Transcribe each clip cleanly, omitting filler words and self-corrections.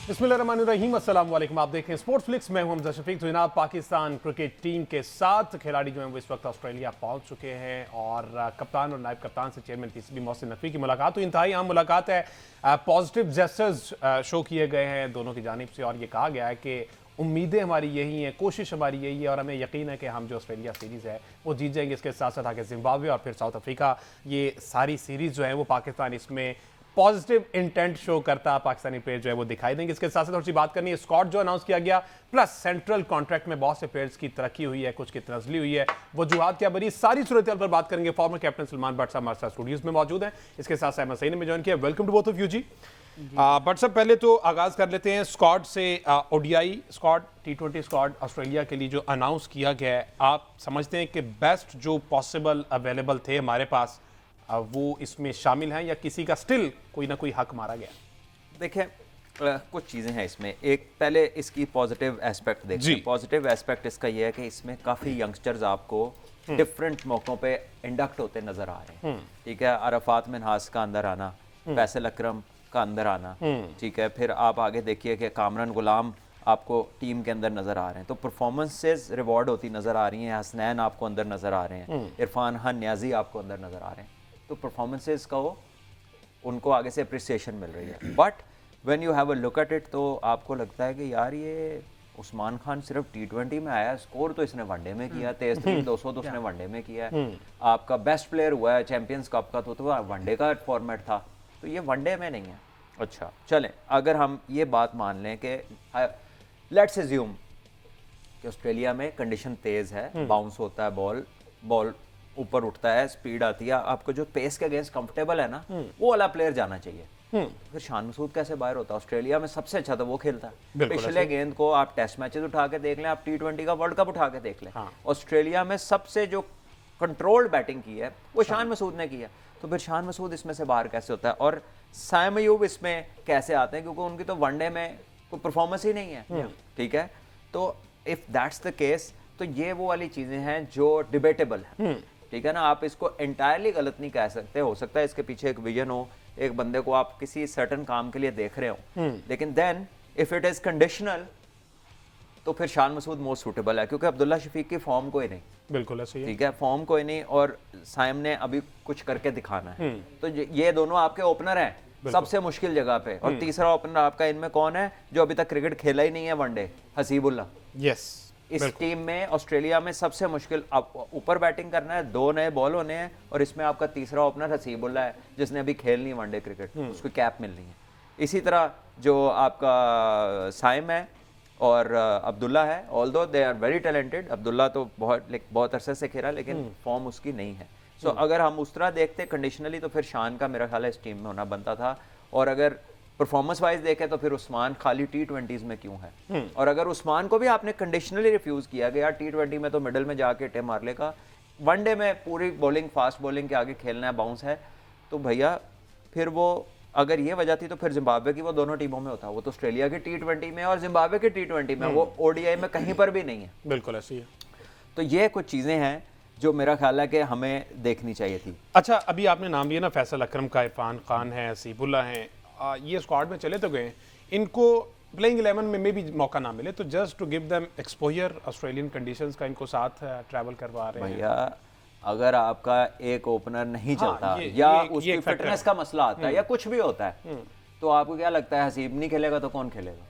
बिस्मिल्लाहिर्रहमानिर्रहीम, अस्सलाम वालेकुम। आप देख रहे हैं स्पोर्ट्स फ्लिक्स। मैं हूं हमजा शफीक। तो जनाब, पाकिस्तान क्रिकेट टीम के 7 खिलाड़ी जो हैं वो इस वक्त ऑस्ट्रेलिया पहुंच चुके हैं और कप्तान और नायब कप्तान से चेयरमैन पीसीबी मोहसिन नकवी की मुलाकात तो इंतहाई अहम मुलाकात है। पॉजिटिव जेस्चर्स शो किए गए हैं दोनों की जानिब से और ये कहा गया है कि उम्मीदें हमारी यही हैं, कोशिश हमारी यही है और हमें यकीन है कि हम जो ऑस्ट्रेलिया सीरीज़ है वो जीत जाएंगे। इसके साथ साथ आगे जिम्बाब्वे और फिर साउथ अफ्रीका, ये सारी सीरीज़ जो है वो पाकिस्तान इसमें पॉजिटिव इंटेंट शो करता पाकिस्तानी प्लेयर जो है वो दिखाई देंगे। इसके साथ साथ थोड़ी सी बात करनी है स्क्वाड जो अनाउंस किया गया, प्लस सेंट्रल कॉन्ट्रैक्ट में बहुत से प्लेयर्स की तरक्की हुई है, कुछ की तनजली हुई है, वजूहात क्या बनी, सारी सूरत पर बात करेंगे। फॉर्मर कैप्टन सलमान भट्ट साहब हमारे साथ स्टूडियोज में मौजूद हैं। इसके साथ साथ सईद ने ज्वाइन किया। Welcome to both of you ji. But सब पहले तो आगाज कर लेते हैं स्क्वाड से। ODI squad, T20 squad Australia के लिए जो अनाउंस किया गया है, आप समझते हैं कि बेस्ट जो पॉसिबल अवेलेबल थे हमारे पास वो इसमें शामिल हैं या किसी का स्टिल कोई ना कोई हक मारा गया? देखिए, कुछ चीज़ें हैं इसमें। एक पहले इसकी पॉजिटिव एस्पेक्ट देखते हैं। पॉजिटिव एस्पेक्ट इसका ये है कि इसमें काफ़ी यंगस्टर्स आपको डिफरेंट मौक़ों पे इंडक्ट होते नज़र आ रहे हैं। ठीक है, अरफात मिन्हास का अंदर आना, फैसल अकरम का अंदर आना, ठीक है, फिर आप आगे देखिए कि कामरान गुलाम आपको टीम के अंदर नज़र आ रहे हैं, तो परफॉर्मेंसेस रिवॉर्ड होती नज़र आ रही हैं। हसनैन आपको अंदर नज़र आ रहे हैं, इरफान खान न्याजी आपको अंदर नज़र आ रहे हैं। तो परफॉर्मेंसेस का वो उनको आगे से अप्रिसिएशन मिल रही है। But when you have a look at it, तो आपको लगता है कि यार ये उस्मान खान सिर्फ T20 में आया, स्कोर तो इसने वनडे में किया, 23-200 तो उसने वनडे में किया है। आपका बेस्ट प्लेयर हुआ है चैंपियंस कप का, तो वनडे का फॉर्मेट था, तो ये वनडे में नहीं है। अच्छा चलें, अगर हम ये बात मान लें कि लेट्स अज्यूम कि ऑस्ट्रेलिया में कंडीशन तेज़ है, बाउंस होता है बॉल ऊपर उठता है, स्पीड आती है, आपको जो पेस के अगेंस्ट कंफर्टेबल है ना, वो वाला प्लेयर जाना चाहिए। फिर शान मसूद कैसे बाहर होता? ऑस्ट्रेलिया में सबसे अच्छा तो वो खेलता है। पिछले गेंद को आप टेस्ट मैचेस उठा के देख लें, आप T20 का वर्ल्ड कप उठा के देख लें, ऑस्ट्रेलिया में सबसे जो कंट्रोल्ड बैटिंग की है वो शान मसूद ने किया। तो फिर शान मसूद इसमें से बाहर कैसे होता है? और साइम अयूब इसमें कैसे आते हैं? क्योंकि उनकी तो वनडे में कोई परफॉर्मेंस ही नहीं है। ठीक है, तो इफ दैट्स द केस, तो ये वो वाली चीजें हैं जो डिबेटेबल है। ठीक है ना, आप इसको एंटायरली गलत नहीं कह सकते। हो सकता है इसके पीछे एक विजन हो, एक बंदे को आप किसी सर्टन काम के लिए देख रहे हो, लेकिन then if it is conditional, तो फिर शान मसूद मोस्ट सूटेबल है, क्योंकि अब्दुल्ला शफीक की फॉर्म कोई नहीं। बिल्कुल ऐसे ही है। ठीक है, फॉर्म कोई नहीं और साइम ने अभी कुछ करके दिखाना है। तो ये दोनों आपके ओपनर हैं सबसे मुश्किल जगह पे। और तीसरा ओपनर आपका इनमें कौन है जो अभी तक क्रिकेट खेला ही नहीं है वनडे? हसीबुल्ला। यस, इस टीम में ऑस्ट्रेलिया में सबसे मुश्किल, आप ऊपर बैटिंग करना है, 2 नए बॉल होने हैं, और इसमें आपका तीसरा ओपनर हसीबुल्ला है जिसने अभी खेलनी है वनडे क्रिकेट, उसको कैप मिलनी है। इसी तरह जो आपका साइम है और अब्दुल्ला है, although they are very talented. Abdullah तो बहुत अरसे से खेला, लेकिन फॉर्म उसकी नहीं है। सो अगर हम उस तरह देखते कंडीशनली, तो फिर शान का मेरा ख्याल है इस टीम में होना बनता था। और अगर परफॉर्मेंस वाइज देखें तो फिर उस्मान खाली T20s में क्यों है? और अगर उस्मान को भी आपने कंडीशनली रिफ्यूज किया कि यार T20 में तो मिडल में जाके टे मार लेगा, वनडे में पूरी बॉलिंग, फास्ट बॉलिंग के आगे खेलना है, बाउंस है, तो भैया फिर वो, अगर ये वजह थी तो फिर जिम्बाब्वे की वो दोनों टीमों में होता। वो तो ऑस्ट्रेलिया की T20 में और जिम्बाब्वे की T20 में, वो ODI में कहीं पर भी नहीं है। बिल्कुल ऐसी है। तो ये कुछ चीज़ें हैं जो मेरा ख्याल है कि हमें देखनी चाहिए थी। अच्छा, अभी आपने नाम लिया ना फैसल अकरम का, इरफान खान है, हसीबुल्ला हैं, ये स्क्वाड में चले तो गए, इनको प्लेइंग 11 में भी मौका ना मिले, तो just to give them exposure Australian conditions का इनको साथ ट्रैवल करवा रहे हैं। भैया अगर आपका एक ओपनर नहीं चलता, या उसकी फिटनेस का मसला आता है, या कुछ भी होता है, तो आपको क्या लगता है हसीब नहीं खेलेगा तो कौन खेलेगा?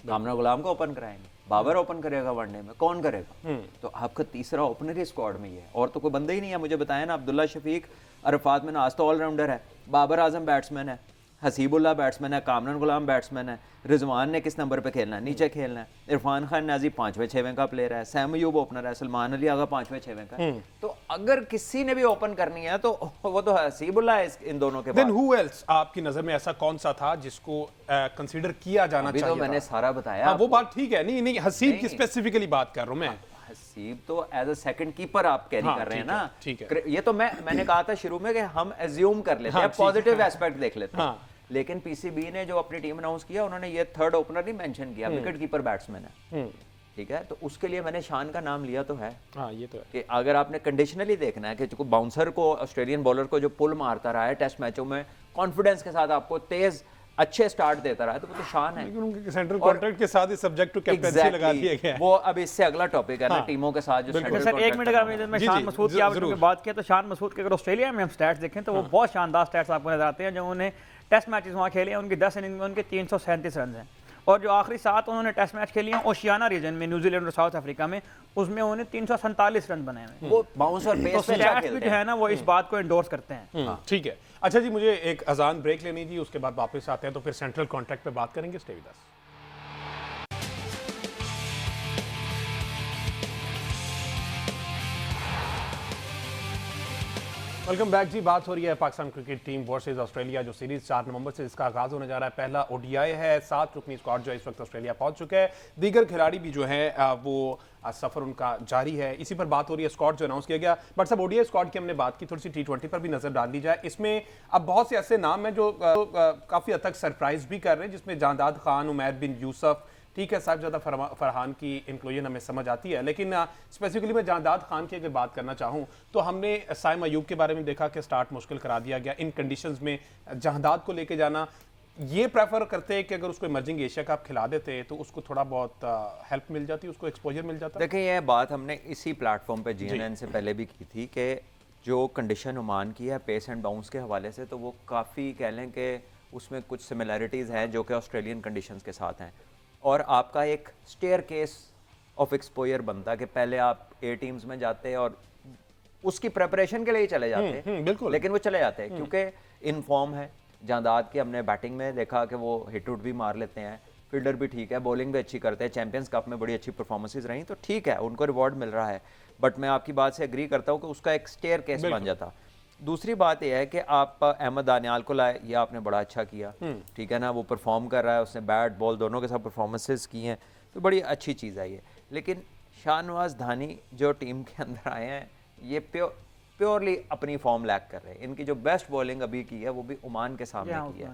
कामरान गुलाम को ओपन कराएंगे, बाबर ओपन करेगा वनडे में, कौन करेगा? तो आपका तीसरा ओपनर ही स्क्वाड में ही है, और तो कोई बंदा ही नहीं है। मुझे बताया ना, अब्दुल्ला शफीक, अरफात मिन्हास तो ऑलराउंडर है, बाबर आजम बैट्समैन है, हसीबुल्ला बैट्समैन है, कामरान गुलाम बैट्समैन है, रिजवान ने किस नंबर पे खेलना है? नीचे खेलना है। इरफान खान नाजी 5वें 6वें का प्लेयर है, सैम अयूब ओपनर है, सलमान अली आगा 5वें 6वें का। तो अगर किसी ने भी ओपन करनी है तो वो तो हसीबुल्ला है इन दोनों के बाद। Then who else आपकी नजर में ऐसा कौन सा था जिसको कंसीडर किया जाना चाहिए? तो मैंने सारा बताया। वो बात ठीक है, नहीं हसीब की स्पेसिफिकली बात कर रहा हूं मैं। हसीब तो एज अ सेकंड कीपर आप कैरी कर रहे हैं ना। ठीक है, ये तो मैंने कहा था शुरू में कि हम एज्यूम कर लेते हैं, पॉजिटिव एस्पेक्ट देख लेते हैं। लेकिन पीसीबी ने जो अपनी टीम अनाउंस किया, उन्होंने ये थर्ड ओपनर नहीं मेंशन किया, विकेट कीपर बैट्समैन है। ठीक है, तो उसके लिए मैंने शान का नाम लिया तो है। ये तो है कि अगर आपने कंडीशनली देखना है कि जो बाउंसर को, ऑस्ट्रेलियन बॉलर को जो पुल मारता रहा है टेस्ट मैचों में, कॉन्फिडेंस के साथ आपको तेज अच्छे स्टार्ट देता रहा है तो वो तो शान है। लेकिन उनके सेंट्रल कॉन्ट्रैक्ट के साथ ही सब्जेक्ट टू कैप्टेंसी लगा दिया गया है। वो अब इससे अगला टॉपिक है ना, टीमों के साथ जो सेंट्रल सर एक मिनट अगर मैं शान मसूद की आपने बात किया तो शान मसूद के अगर ऑस्ट्रेलिया में हम स्टैट्स देखें तो वो बहुत शानदार स्टैट्स आपको नजर आते हैं। जो उन्हें टेस्ट मैचेस वहाँ खेले हैं, उनकी 10 इनिंग में उनके 337 रन हैं, और जो आखिरी 7 उन्होंने टेस्ट मैच खेले हैं ओशियाना रीजन में, न्यूजीलैंड और साउथ अफ्रीका में, उसमें उन्होंने 347 रन बनाए हैं। वो बाउंस और पेस पे अच्छा खेलते जो है ना वो इस बात को एंडोर्स करते हैं। ठीक है। अच्छा जी, मुझे एक अजान ब्रेक लेनी थी, उसके बाद वापस आते हैं तो फिर सेंट्रल कॉन्ट्रैक्ट पे बात करेंगे। Stay with us. Welcome back जी। बात हो रही है Pakistan cricket team versus Australia, जो सीरीज 4 नवंबर से इसका आगाज होने जा रहा है। पहला ओडीआई है, 7 रुकनी स्क्वाड जो इस वक्त ऑस्ट्रेलिया पहुंच चुका है। दीगर खिलाड़ी भी जो है वो सफर उनका जारी है। इसी पर बात हो रही है, स्क्वाड जो अनाउंस किया गया। बट सब ओडीआई स्क्वाड की हमने बात की, थोड़ी सी T20 पर भी नजर डाल दी जाए। इसमें अब बहुत से ऐसे नाम हैं जो काफी हद तक सरप्राइज भी कर रहे हैं, जिसमें जांदाद खान, उमैर बिन यूसुफ, ठीक है, साहिबजादा फरहान की इंक्लूजन हमें समझ आती है। लेकिन स्पेसिफिकली मैं जांदाद खान की अगर बात करना चाहूँ तो हमने साइम अयूब के बारे में देखा कि स्टार्ट मुश्किल करा दिया गया। इन कंडीशंस में जांदाद को लेके जाना, ये प्रेफर करते हैं कि अगर उसको इमर्जिंग एशिया कप खिला देते तो उसको थोड़ा बहुत हेल्प मिल जाती, उसको एक्सपोजर मिल जाता। देखिए, ये बात हमने इसी प्लेटफॉर्म पे GNN से पहले भी की थी कि जो कंडीशन ओमान की है पेस एंड बाउंस के हवाले से, तो वो काफ़ी कह लें कि उसमें कुछ सिमिलैरिटीज़ हैं जो कि ऑस्ट्रेलियन कंडीशंस के साथ हैं। और आपका एक स्टेयर केस ऑफ एक्सपोजर बनता है कि पहले आप ए टीम्स में जाते और उसकी प्रेपरेशन के लिए ही चले जाते, बिल्कुल। लेकिन वो चले जाते हैं क्योंकि इन फॉर्म है। जांदाद की हमने बैटिंग में देखा कि वो हिट उट भी मार लेते हैं, फील्डर भी ठीक है, बॉलिंग भी अच्छी करते हैं, चैंपियंस कप में बड़ी अच्छी परफॉर्मेंसेस रही, तो ठीक है, उनको रिवॉर्ड मिल रहा है। बट मैं आपकी बात से एग्री करता हूँ कि उसका एक स्टेयर केस बन जाता। दूसरी बात यह है कि आप अहमद दानियाल को लाए, ये आपने बड़ा अच्छा किया, ठीक है ना, वो परफॉर्म कर रहा है, उसने बैट बॉल दोनों के साथ परफॉर्मेंसेस की हैं, तो बड़ी अच्छी चीज़ है ये। लेकिन शाहनवाज धानी जो टीम के अंदर आए हैं, ये प्योरली अपनी फॉर्म लैक कर रहे हैं। इनकी जो बेस्ट बॉलिंग अभी की है वो भी ओमान के सामने की है,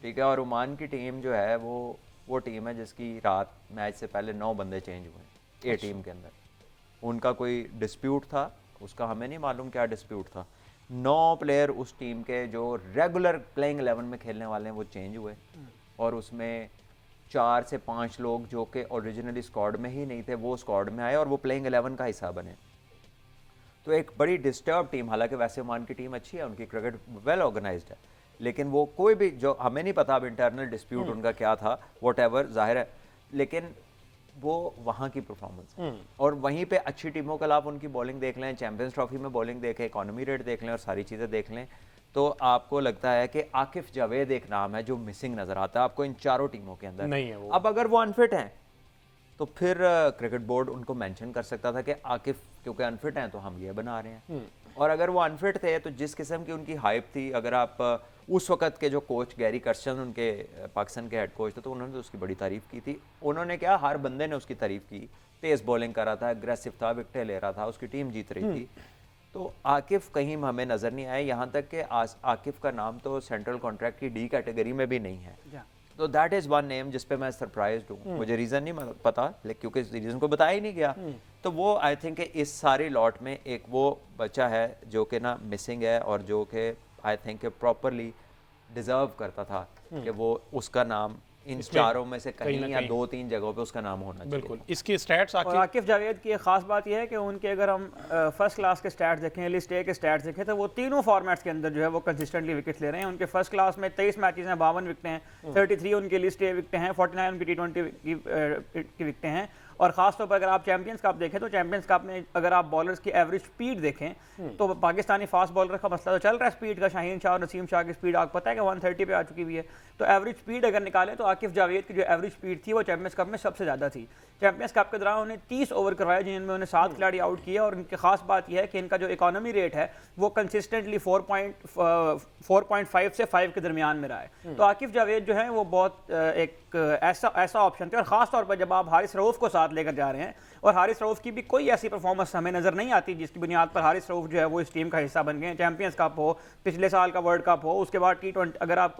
ठीक है। और ओमान की टीम जो है वो टीम है जिसकी रात मैच से पहले 9 बंदे चेंज हुए ए टीम के अंदर। उनका कोई डिस्प्यूट था, उसका हमें नहीं मालूम क्या डिस्प्यूट था। 9 प्लेयर उस टीम के जो रेगुलर प्लेइंग 11 में खेलने वाले हैं वो चेंज हुए, और उसमें 4 से 5 लोग जो कि ओरिजिनली स्क्वाड में ही नहीं थे वो स्क्वाड में आए और वो प्लेइंग 11 का हिस्सा बने। तो एक बड़ी डिस्टर्ब टीम, हालांकि वैसे ओमान की टीम अच्छी है, उनकी क्रिकेट वेल ऑर्गेनाइज्ड है, लेकिन वो कोई भी जो हमें नहीं पता अब इंटरनल डिस्प्यूट उनका क्या था, व्हाटएवर, जाहिर है, लेकिन वो वहाँ की परफॉर्मेंस और वहीं पे अच्छी टीमों के खिलाफ उनकी बॉलिंग देख लें, चैंपियंस ट्रॉफी में बॉलिंग देखें, इकोनॉमी रेट देख लें और सारी चीज़ें देख लें, तो आपको लगता है कि आकिफ जावेद एक नाम है जो मिसिंग नज़र आता है आपको इन चारों टीमों के अंदर नहीं है वो। अब अगर वो अनफिट हैं तो फिर क्रिकेट बोर्ड उनको मेंशन कर सकता था कि आकिफ क्योंकि अनफिट हैं तो हम ये बना रहे हैं। और अगर वो अनफिट थे तो जिस किस्म की उनकी हाइप थी, अगर आप उस वक्त के जो कोच गैरी कर्स्टन उनके पाकिस्तान के हेड कोच थे, तो उन्होंने तो उसकी बड़ी तारीफ की थी। उन्होंने क्या, हर बंदे ने उसकी तारीफ की, तेज़ बॉलिंग कर रहा था, एग्रेसिव था, विकेटें ले रहा था, उसकी टीम जीत रही थी। तो आकिफ कहीं हमें नज़र नहीं आए, यहाँ तक कि आकिफ का नाम तो सेंट्रल कॉन्ट्रैक्ट की डी कैटेगरी में भी नहीं है। तो दैट इज़ वन नेम जिस पे मैं सरप्राइज्ड हूँ। मुझे रीज़न नहीं पता, लेकिन क्योंकि रीज़न को बताया ही नहीं गया। तो वो आई थिंक इस सारी लॉट में एक वो बच्चा है जो कि ना मिसिंग है और जो कि आई थिंक प्रॉपरली डिज़र्व करता था कि वो उसका नाम इन चारों में से कहीं या 2-3 जगहों पे उसका नाम होना चाहिए। बिल्कुल। इसके स्टैट्स आकिफ जावेद की एक खास बात यह है कि उनके अगर हम फर्स्ट क्लास के स्टैट्स देखें, लिस्ट ए के स्टैट्स देखें, तो वो तीनों फॉर्मेट्स के अंदर जो है वो कंसिस्टेंटली विकेट्स ले रहे हैं। उनके फर्स्ट क्लास में 23 मैचेस हैं, 52 विकेटें हैं, 33 उनकी लिस्ट ए विकेटें हैं, 49 उनकी T20 की विकेटें हैं। और खासतौर पर अगर आप चैंपियंस कप देखें तो चैंपियंस कप में अगर आप बॉलर्स की एवरेज स्पीड देखें तो पाकिस्तानी फास्ट बॉलर का मसला तो चल रहा है स्पीड का। शाहीन शाह और नसीम शाह की स्पीड आपको पता है कि 130 पे आ चुकी हुई है। तो एवरेज स्पीड अगर निकालें तो आकिफ जावेद की जो एवरेज स्पीड थी वो चैंपियंस कप में सबसे ज़्यादा थी। चैंपियंस कप के दौरान उन्हें 30 ओवर करवाए जिनमें उन्हें 7 खिलाड़ी आउट किए। और उनकी खास बात यह है कि इनका जो इकोनॉमी रेट है वो कंसिस्टेंटली 4.5 से 5 के दरमियान में रहा है। तो आकिफ जावेद जो है वो बहुत एक ऐसा ऑप्शन थे। और ख़ास तौर पर जब आप हारिस रऊफ़ को साथ लेकर जा रहे हैं, और हारिस रऊफ़ की भी कोई ऐसी परफॉर्मेंस हमें नज़र नहीं आती जिसकी बुनियाद पर हारिस रऊफ़ जो है वो इस टीम का हिस्सा बन गए हैं। चैंपियंस कप हो, पिछले साल का वर्ल्ड कप हो, उसके बाद T20 अगर आप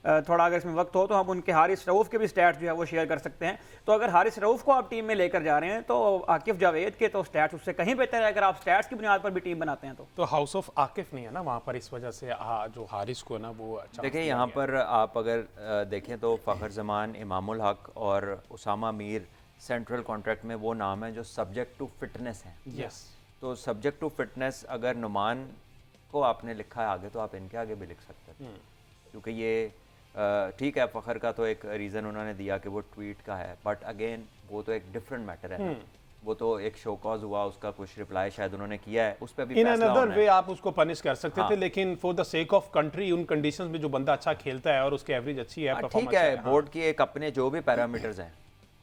थोड़ा अगर इसमें वक्त हो तो हम उनके हारिस रऊफ के भी स्टैट्स जो है वो शेयर कर सकते हैं। तो अगर हारिस रऊफ को आप टीम में लेकर जा रहे हैं तो आकिफ जावेद के तो स्टैट्स उससे कहीं बेहतर है अगर आप स्टैट्स की बुनियाद पर भी टीम बनाते हैं तो हाउस ऑफ आकिफ नहीं है ना वहाँ पर, इस वजह से जो हारिस को ना वो अच्छा देखिए यहाँ पर आप अगर देखें तो फ़खर जमान, इमामुल हक और उसामा मीर सेंट्रल कॉन्ट्रैक्ट में वो नाम है जो सब्जेक्ट टू फिटनेस हैं। यस, तो सब्जेक्ट टू फिटनेस अगर नुमान को आपने लिखा है आगे तो आप इनके आगे भी लिख सकते हैं, क्योंकि ये ठीक है फ़खर का तो एक रीज़न उन्होंने दिया कि वो ट्वीट का है, बट अगेन वो तो एक डिफरेंट मैटर है ना। वो तो एक शो कॉज हुआ, उसका कुछ रिप्लाई शायद उन्होंने किया है, उस पर भी इन फैसला अनदर होना वे है। आप उसको पनिश कर सकते थे, लेकिन for the sake of country उन कंडीशंस में जो बंदा अच्छा खेलता है और उसकी एवरेज अच्छी है, ठीक परफॉर्मेंस है, हाँ। बोर्ड की एक अपने जो भी पैरामीटर्स हैं,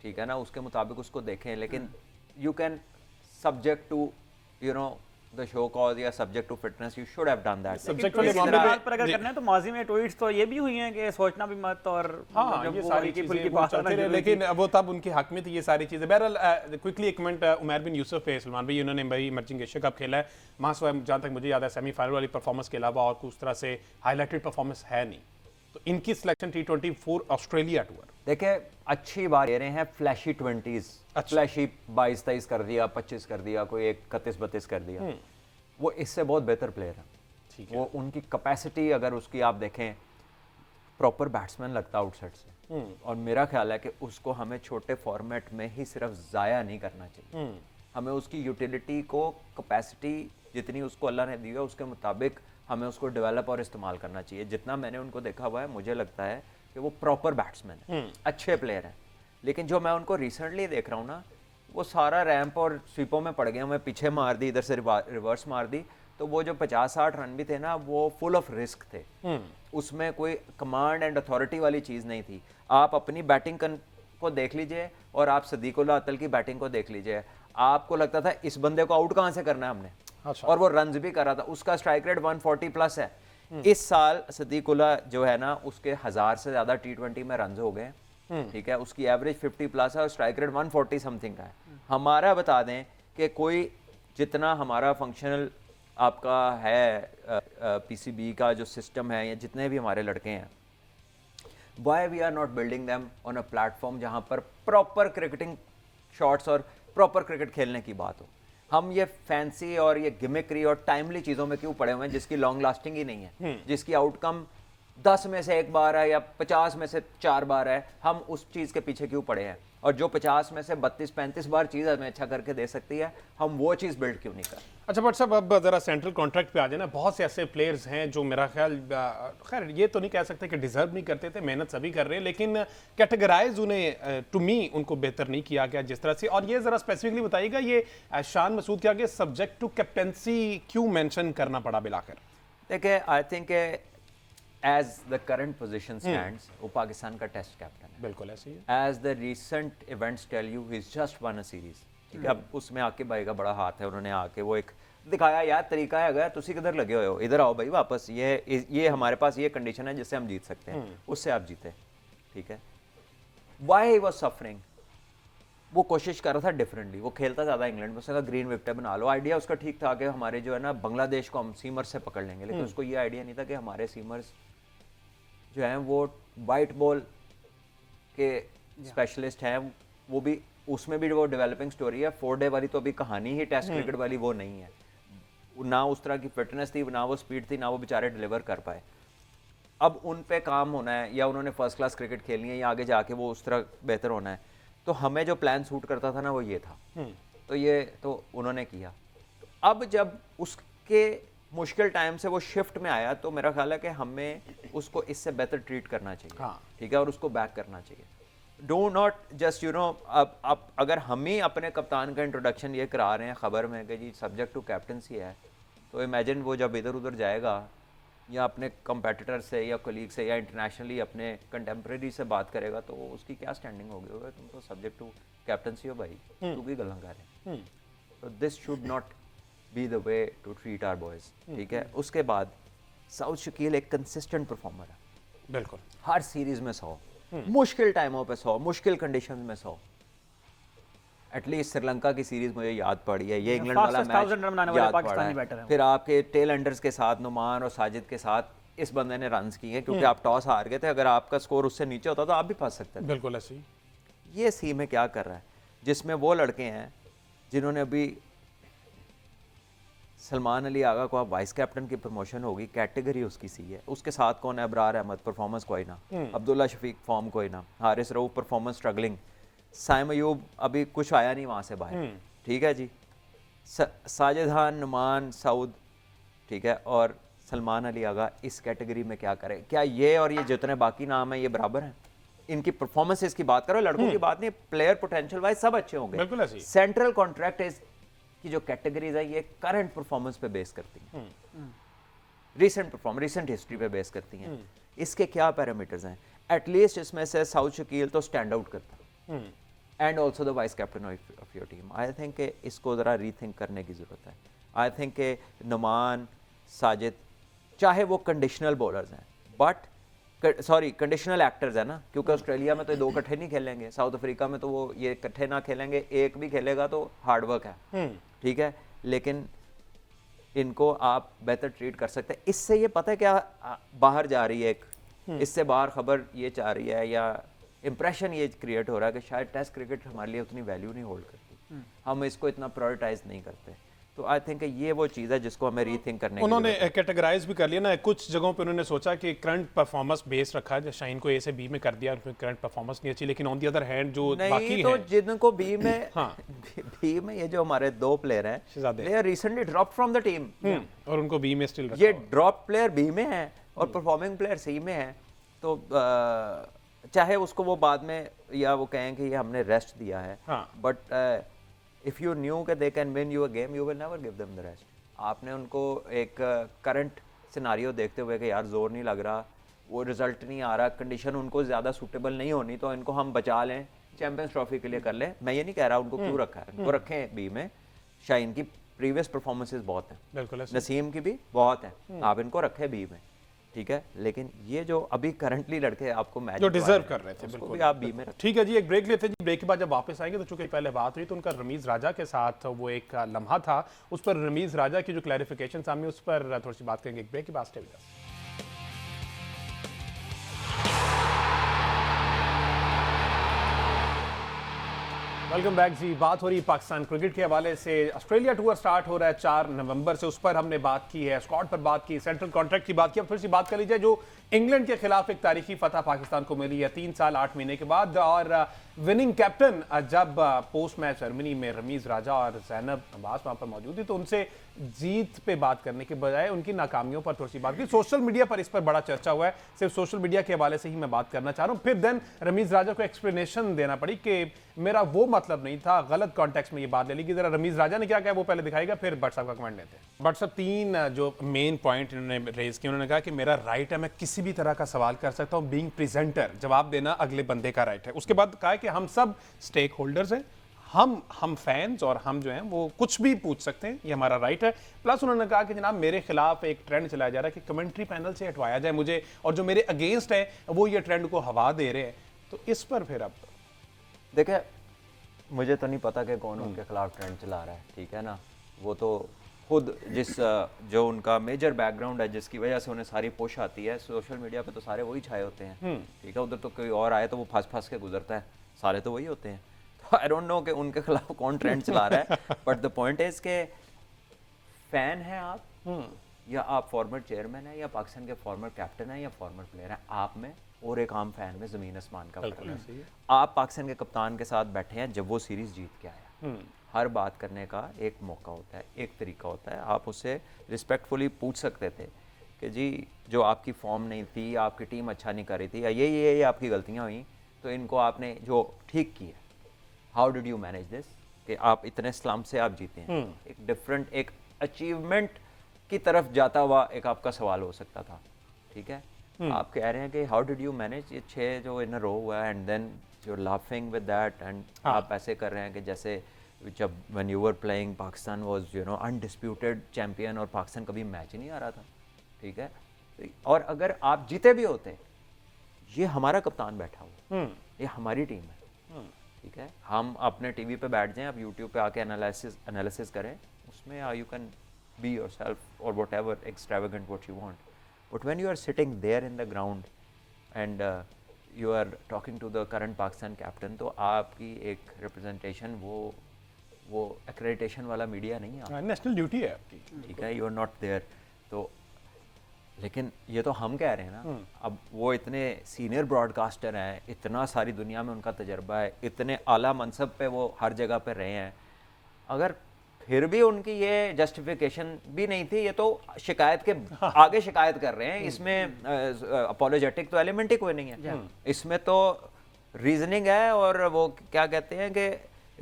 ठीक है ना, उसके मुताबिक उसको देखें, लेकिन you can subject to you know the show cause या subject to fitness, you should have done that. Subject tweets वाले की मामले में- बात पर अगर करना है तो माजी में ट्वीट्स तो ये भी हुई हैं कि सोचना भी मत, और हाँ, जब ये वो सारी हल्की चीजें फुल्की वो बात चलते करना रहे, जरूरी थी। लेकिन वो तब उनके हक में थी ये सारी चीजें। बहरहाल क्विकली एक मिनट, उमर बिन यूसुफ पे सलमान भाई, उन्होंने भाई इमर्जिंग एशिया कप खेला है, वहाँ से जहाँ तक मुझे याद है सेमीफाइनल वाली परफॉर्मेंस के अलावा और उस तरह से हाईलाइटेड परफॉर्मेंस है नहीं, तो इनकी सिलेक्शन T24 ऑस्ट्रेलिया टूर। देखिए अच्छी बात ये रहे हैं फ्लैशी 20s, फ्लैशी 22-23 कर दिया, 25 कर दिया, कोई 31-32 कर दिया, वो इससे बहुत बेहतर प्लेयर है। ठीक है, वो उनकी कैपेसिटी अगर उसकी आप देखें, प्रॉपर बैट्समैन लगता है आउटसाइड से, और मेरा ख्याल है कि उसको हमें छोटे फॉर्मेट में ही सिर्फ ज़ाया नहीं करना चाहिए, हमें उसकी यूटिलिटी को, कैपेसिटी जितनी उसको अल्लाह ने दी है उसके मुताबिक हमें उसको डेवलप और इस्तेमाल करना चाहिए। जितना मैंने उनको देखा हुआ है मुझे लगता है कि वो प्रॉपर बैट्समैन है, अच्छे प्लेयर हैं, लेकिन जो मैं उनको रिसेंटली देख रहा हूँ ना, वो सारा रैंप और स्वीपों में पड़ गया, मैं पीछे मार दी, इधर से रिवर्स मार दी, तो वो जो 50-60 रन भी थे ना, वो फुल ऑफ रिस्क थे, उसमें कोई कमांड एंड अथॉरिटी वाली चीज़ नहीं थी। आप अपनी बैटिंग को देख लीजिए और आप सदीकुल्लाह अतल की बैटिंग को देख लीजिए, आपको लगता था इस बंदे को आउट कहाँ से करना है हमने, अच्छा। और वो रन्स भी कर रहा था, उसका स्ट्राइक रेट 140 प्लस है। इस साल सदीकुल्लाह जो है ना, उसके 1000 से ज़्यादा T20 में रन्स हो गए, ठीक है, उसकी एवरेज 50 प्लस है और स्ट्राइक रेट 140 समथिंग का है। हमारा बता दें कि कोई जितना हमारा फंक्शनल आपका है PCB का जो सिस्टम है, या जितने भी हमारे लड़के हैं, why we are not building them on a platform जहाँ पर प्रॉपर क्रिकेटिंग शॉट्स और प्रॉपर क्रिकेट खेलने की बात हो। हम ये फैंसी और ये गिमिक्री और टाइमली चीज़ों में क्यों पड़े हुए हैं जिसकी लॉन्ग लास्टिंग ही नहीं है, जिसकी आउटकम 10 में से 1 बार है या 50 में से 4 बार है, हम उस चीज़ के पीछे क्यों पड़े हैं? और जो 50 में से 32-35 बार चीज़ हमें अच्छा करके दे सकती है, हम वो चीज़ बिल्ड क्यों नहीं कर? अच्छा बट साहब, अब जरा सेंट्रल कॉन्ट्रैक्ट पे आ जाए ना, बहुत से ऐसे प्लेयर्स हैं जो मेरा ख्याल, खैर ये तो नहीं कह सकते कि डिजर्व नहीं करते थे, मेहनत सभी कर रहे हैं, लेकिन कैटेगराइज उन्हें टू मी उनको बेहतर नहीं किया गया जिस तरह से। और ये जरा स्पेसिफिकली बताइएगा, ये शान मसूद के आगे सब्जेक्ट टू कैप्टेंसी क्यों मेंशन करना पड़ा बिलाखिर? देखिए I think as the current position stands, वो पाकिस्तान का टेस्ट कैप्टन है, बिल्कुल ऐसे ही है। As the recent events tell you, he is just one a series, ठीक है। अब उसमें आकिब भाई का बड़ा हाथ है, उन्होंने आके वो एक दिखाया, यार तरीका है, अगर तुसी किधर लगे हुए हो, इधर आओ भाई वापस, ये हमारे पास ये कंडीशन है जिससे हम जीत सकते हैं, उससे आप जीते, ठीक है। वाई ही वाज सफरिंग, वो कोशिश कर रहा था डिफरेंटली, वो खेलता ज़्यादा इंग्लैंड में, उसने कहा ग्रीन विकेट बना लो, आइडिया उसका ठीक था कि हमारे जो है ना बांग्लादेश को हम सीमर से पकड़ लेंगे, लेकिन उसको ये आइडिया नहीं था कि हमारे सीमर्स जो हैं वो वाइट बॉल के स्पेशलिस्ट हैं, वो भी उसमें भी वो डेवलपिंग स्टोरी है। 4 डे वाली तो अभी कहानी ही टेस्ट क्रिकेट वाली वो नहीं है, ना उस तरह की फिटनेस थी, ना वो स्पीड थी, ना वो बेचारे डिलीवर कर पाए। अब उन पे काम होना है, या उन्होंने फर्स्ट क्लास क्रिकेट खेलनी है, या आगे जाके वो उस तरह बेहतर होना है। तो हमें जो प्लान सूट करता था ना, वो ये था, तो ये तो उन्होंने किया। अब जब उसके मुश्किल टाइम से वो शिफ्ट में आया, तो मेरा ख्याल है कि हमें उसको इससे बेहतर ट्रीट करना चाहिए, हाँ। ठीक है, और उसको बैक करना चाहिए। Do not just you know, अब अगर हम ही अपने कप्तान का इंट्रोडक्शन ये करा रहे हैं खबर में कि जी सब्जेक्ट टू कैप्टनसी है, तो इमेजिन वो जब इधर उधर जाएगा या अपने कंपेटिटर से या कोलीग से या इंटरनेशनली अपने कंटेम्प्रेरी से बात करेगा, तो उसकी क्या स्टैंडिंग होगी? होगा तुम तो सब्जेक्ट टू कैप्टनसी हो भाई, तू भी गल्ला कर रहे हैं। तो this should not be the way to treat our boys, ठीक है। उसके बाद साउथ शकील एक कंसिस्टेंट परफॉर्मर है, बिल्कुल हर सीरीज में 100, मुश्किल टाइमों पे 100, मुश्किल कंडीशंस में 100। एटलीस्ट श्रीलंका की सीरीज मुझे याद पड़ी है, ये इंग्लैंड वाला fastest 1000 रन बनाने मैच वाले याद पड़ा पाकिस्तानी बैटर है। हैं वो। फिर आपके टेल एंडर्स के साथ, नुमान और साजिद के साथ इस बंदे ने रन्स किए क्योंकि आप टॉस हार गए थे, अगर आपका स्कोर उससे नीचे होता तो आप भी फंस सकते थे। बिल्कुल ऐसे ही। ये सी में क्या कर रहा है, जिसमें वो लड़के हैं जिन्होंने अभी सलमान अली आगा को आप वाइस कैप्टन की प्रमोशन होगी, कैटेगरी उसकी सी है, उसके साथ कौन है, अबरार अहमद परफॉर्मेंस कोई ना, अब्दुल्ला शफीक फॉर्म कोई ना, हारिस रऊफ परफॉर्मेंस स्ट्रगलिंग, साइम अयूब अभी कुछ आया नहीं वहाँ से बाहर, ठीक है जी, साजिद खान, नुमान, सऊद, ठीक है, और सलमान अली आगा इस कैटेगरी में क्या करें? क्या ये और ये जितने बाकी नाम हैं ये बराबर हैं? इनकी परफॉर्मेंसेस की बात करो, लड़कों की बात नहीं, प्लेयर पोटेंशियल वाइज सब अच्छे होंगे। बिल्कुल ऐसे ही। सेंट्रल कॉन्ट्रैक्ट की जो कैटेगरीज है ये करंट परफॉर्मेंस पे बेस करती हैं, रीसेंट हिस्ट्री पे बेस करती हैं। इसके क्या पैरामीटर्स हैं? एटलीस्ट इसमें से साउथ शकील तो स्टैंड आउट करता, and also the vice captain of your team. I think इसको ज़रा रीथिंक करने की ज़रूरत है। आई थिंक नुमान, साजिद, चाहे वो कंडीशनल बॉलर्स हैं, बट सॉरी कंडीशनल एक्टर्स है ना, क्योंकि ऑस्ट्रेलिया में तो दो इकट्ठे नहीं खेलेंगे, साउथ अफ्रीका में तो वो ये इकट्ठे ना खेलेंगे, एक भी खेलेगा तो हार्डवर्क है, ठीक है, लेकिन इनको आप बेहतर ट्रीट कर सकते हैं। इससे ये पता है क्या बाहर जा रही है, एक इससे बाहर खबर ये चाह रही है या इंप्रेशन ये क्रिएट हो रहा है कि शायद टेस्ट क्रिकेट हमारे लिए उतनी वैल्यू नहीं होल्ड करती, हम इसको इतना प्रायोरिटाइज नहीं करते। तो आई थिंक ये वो चीज़ है जिसको हमें रीथिंक करने की उन्होंने कैटेगराइज भी कर लिया ना, कुछ जगहों पे उन्होंने सोचा कि करंट परफॉर्मेंस बेस रखा है, शाइन को ए से बी में कर दिया, करंट परफॉर्मेंस नहीं अच्छी, लेकिन ऑन दी अदर हैंड जो बाकी तो हैं, जिनको बी में हाँ, बी में ये जो हमारे दो प्लेयर हैं, शहजादे, they are recently drop from the team, और उनको बी में स्टिल ये ड्रॉप प्लेयर बी में है और परफॉर्मिंग प्लेयर सी में है। तो चाहे उसको वो बाद में या वो कहें कि ये हमने रेस्ट दिया है, बट इफ यू न्यू कि they can win you a game, you will never give them the rest. आपने उनको एक करंट सिनारियो देखते हुए कि यार जोर नहीं लग रहा, वो रिजल्ट नहीं आ रहा, कंडीशन उनको ज़्यादा सूटेबल नहीं होनी, तो इनको हम बचा लें, चैंपियंस ट्रॉफी के लिए कर लें। मैं ये नहीं कह रहा उनको क्यों रखा है, उनको रखें बी में। शाइन की प्रीवियस परफॉर्मेंसेस बहुत हैं, बिल्कुल, नसीम की भी बहुत हैं, आप इनको रखें बी में, ठीक है, लेकिन ये जो अभी करंटली लड़के आपको मैच जो डिजर्व कर रहे थे, बिल्कुल भी आप बी में रखें। ठीक है जी, एक ब्रेक लेते हैं जी। ब्रेक के बाद जब वापस आएंगे तो चूंकि पहले बात हुई तो उनका रमीज राजा के साथ वो एक लम्हा था, उस पर रमीज राजा की जो क्लैरिफिकेशन सामने उस पर थोड़ी सी बात करेंगे। एक ब्रेक के बाद stay with us. Welcome back जी। बात हो रही है पाकिस्तान क्रिकेट के हवाले से। ऑस्ट्रेलिया टूर स्टार्ट हो रहा है 4 नवंबर से, उस पर हमने बात की है, स्क्वाड पर बात की, सेंट्रल कॉन्ट्रैक्ट की बात की। अब थोड़ी सी बात कर लीजिए जो इंग्लैंड के खिलाफ एक तारीखी फतह पाकिस्तान को मिली है 3 साल 8 महीने के बाद, और विनिंग कैप्टन जब पोस्ट मैच सेरेमनी में रमीज राजा और जैनब अब्बास वहां पर मौजूद थी तो उनसे जीत पे बात करने के बजाय उनकी नाकामियों पर थोड़ी सी बात की। सोशल मीडिया पर इस पर बड़ा चर्चा हुआ है, सिर्फ सोशल मीडिया के हवाले से ही मैं बात करना चाह रहा हूँ। फिर देन रमीज राजा को एक्सप्लेनेशन देना पड़ी कि मेरा वो मतलब नहीं था, गलत कॉन्टेक्स्ट में ये बात ले ली कि जरा रमीज राजा ने क्या कहा वो पहले दिखाएगा, फिर भट्ट साहब का कमेंट लेते हैं। भट्ट साहब 3 जो मेन पॉइंट इन्होंने रेज किए, उन्होंने कहा कि मेरा राइट है, मैं किसी भी तरह का सवाल कर सकता हूं, बीइंग प्रेजेंटर, जवाब देना अगले बंदे का राइट है। उसके बाद कहा कि हम सब स्टेक होल्डर्स हैं, हम फैंस और हम जो हैं वो कुछ भी पूछ सकते हैं, ये हमारा राइट है। प्लस उन्होंने कहा कि जनाब मेरे खिलाफ एक ट्रेंड चलाया जा रहा है कि कमेंट्री पैनल से हटवाया जाए मुझे, और जो मेरे अगेंस्ट है वो ये ट्रेंड को हवा दे रहे हैं। तो इस पर फिर अब देखिए, मुझे तो नहीं पता कि कौन उनके खिलाफ ट्रेंड चला रहा है, ठीक है ना, वो तो खुद जो उनका मेजर बैकग्राउंड है जिसकी वजह से उन्हें सारी पोश आती है, सोशल मीडिया पे तो सारे वही छाए होते हैं, ठीक है, उधर तो कोई और आए तो वो फंस के गुजरता है, सारे तो वही होते हैं। तो आई डोंट नो कि उनके खिलाफ कौन ट्रेंड चला रहा है, बट द पॉइंट इज के फैन हैं आप, या आप फॉर्मर चेयरमैन है, या पाकिस्तान के फॉर्मर कैप्टन है, या फॉर्मर प्लेयर है, आप में और एक आम फैन में ज़मीन आसमान का फर्क है। आप पाकिस्तान के कप्तान के साथ बैठे हैं जब वो सीरीज जीत के आया, हर बात करने का एक मौका होता है, एक तरीका होता है, आप उससे रिस्पेक्टफुली पूछ सकते थे कि जी जो आपकी फॉर्म नहीं थी, आपकी टीम अच्छा नहीं कर रही थी, या ये आपकी गलतियाँ हुई, तो इनको आपने जो ठीक किया, how did you manage this, कि आप इतने स्लम्प से आप जीते हैं। एक डिफरेंट, एक अचीवमेंट की तरफ जाता हुआ एक आपका सवाल हो सकता था, ठीक है। आप कह रहे हैं कि हाउ डिड यू मैनेज ये 6 जो इन रो हुआ है, and then you are laughing with that, and आप ऐसे कर रहे हैं कि जैसे जब when you were playing Pakistan was undisputed champion, और पाकिस्तान कभी मैच ही नहीं आ रहा था, ठीक है। और अगर आप जीते भी होते, ये हमारा कप्तान बैठा हुआ, ये हमारी टीम है, ठीक है, हम अपने टीवी पे बैठ जाएं, आप यूट्यूब पे आके एनालिसिस करें, उसमें यू कैन बी योरसेल्फ और whatever extravagant what you want, but when you are sitting there in the ground and you are talking to the current Pakistan captain, तो आपकी एक रिप्रेजेंटेशन वो एक्रेडिटेशन वाला मीडिया नहीं है, नेशनल ड्यूटी है आपकी। ठीक है, यू आर नॉट देयर। तो लेकिन ये तो हम कह रहे हैं ना, अब वो इतने सीनियर ब्रॉडकास्टर हैं, इतना सारी दुनिया में उनका तजर्बा है, इतने आला मनसब पे वो हर जगह पे रहे हैं, अगर फिर भी उनकी ये जस्टिफिकेशन भी नहीं थी, ये तो शिकायत के आगे शिकायत कर रहे हैं, इसमें अपोलोजेटिक तो एलिमेंट ही कोई नहीं है, इसमें तो रीजनिंग है। और वो क्या कहते हैं कि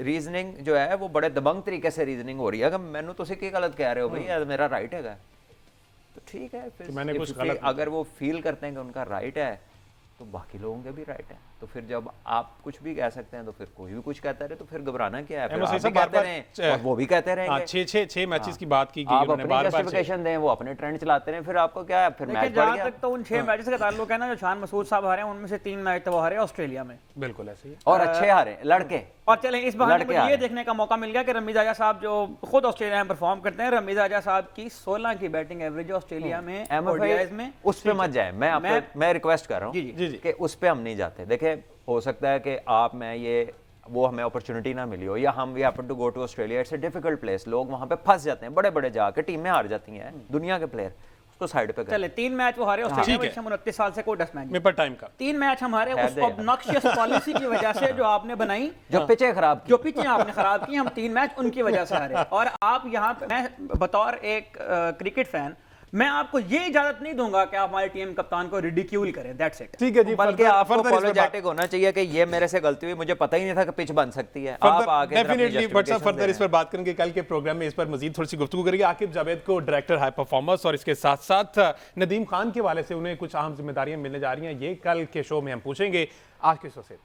रीजनिंग जो है वो बड़े दबंग तरीके से रीजनिंग हो रही है कि मैनू तुसी की गलत कह रहे हो भाई, मेरा राइट है। तो ठीक है, फिर मैंने कुछ गलत अगर वो फील करते हैं कि उनका राइट है तो बाकी लोगों के भी राइट है। तो फिर जब आप कुछ भी कह सकते हैं तो फिर कोई भी कुछ कहता रहे, तो फिर घबराना क्या है, फिर आप भी कहते रहें और वो भी कहते रहेंगे। 6 मैचेस की बात की आप अपनी जस्टिफिकेशन दें, वो अपने ट्रेंड चलाते रहे, फिर आपको क्या है, फिर मैच बढ़ गया। जहां तक तो उन 6 मैचेस का ताल्लुक है ना, जो शान मसूद साहब हारे हैं उनमें से 3 मैच तो वो हारे ऑस्ट्रेलिया में, बिल्कुल ऐसे ही और अच्छे हारे लड़के। और चलें इस बहाने मुझे ये देखने का मौका मिल गया कि रमीज आजा साहब जो खुद ऑस्ट्रेलिया में परफॉर्म करते हैं, रमीज आजा साहब की 16 की बैटिंग एवरेज ऑस्ट्रेलिया में ओडीआईज में, उस पे मत जाए। मैं रिक्वेस्ट कर रहा हूँ कि उस पे हम नहीं जाते। देखिए, हो सकता है कि आप में वो हमें अपॉर्चुनिटी ना मिली हो, या हम we happen to go to Australia, it's a difficult place, लोग वहां पे फंस जाते हैं, बड़े बड़े जाके टीमें हार जाती हैं, दुनिया के प्लेयर, उसको साइड पे चले 3 मैच वो हारे ऑस्ट्रेलिया में, 29 साल से कोई 10 मैच पेपर टाइम का 3 मैच हम हारे उस ऑब्नॉक्शियस पॉलिसी की वजह से जो आपने बनाई, जो पिचें खराब की, जो पिचें आपने खराब की, हम 3 मैच उनकी वजह से हारे। और आप यहाँ पे, मैं बतौर एक क्रिकेट फैन, मैं आपको ये इजाजत नहीं दूंगा कि आप हमारे टीम कप्तान को रिडिक्यूल करें, दैट्स इट। ठीक है जी, बल्कि आपको अपोलोजेटिक होना चाहिए कि ये मेरे से गलती हुई, मुझे पता ही नहीं था कि पिच बन सकती है। आप आगे डेफिनेटली व्हाट्सएप फर्दर इस पर बात करेंगे, कल के प्रोग्राम में इस पर मजीद थोड़ी सी गुफ्तगू करेंगे। आकिब जावेद को डायरेक्टर हाई परफॉर्मेंस और इसके साथ साथ नदीम खान के हवाले से उन्हें कुछ अहम जिम्मेदारियां मिलने जा रही हैं, ये कल के शो में हम पूछेंगे। आज के शो से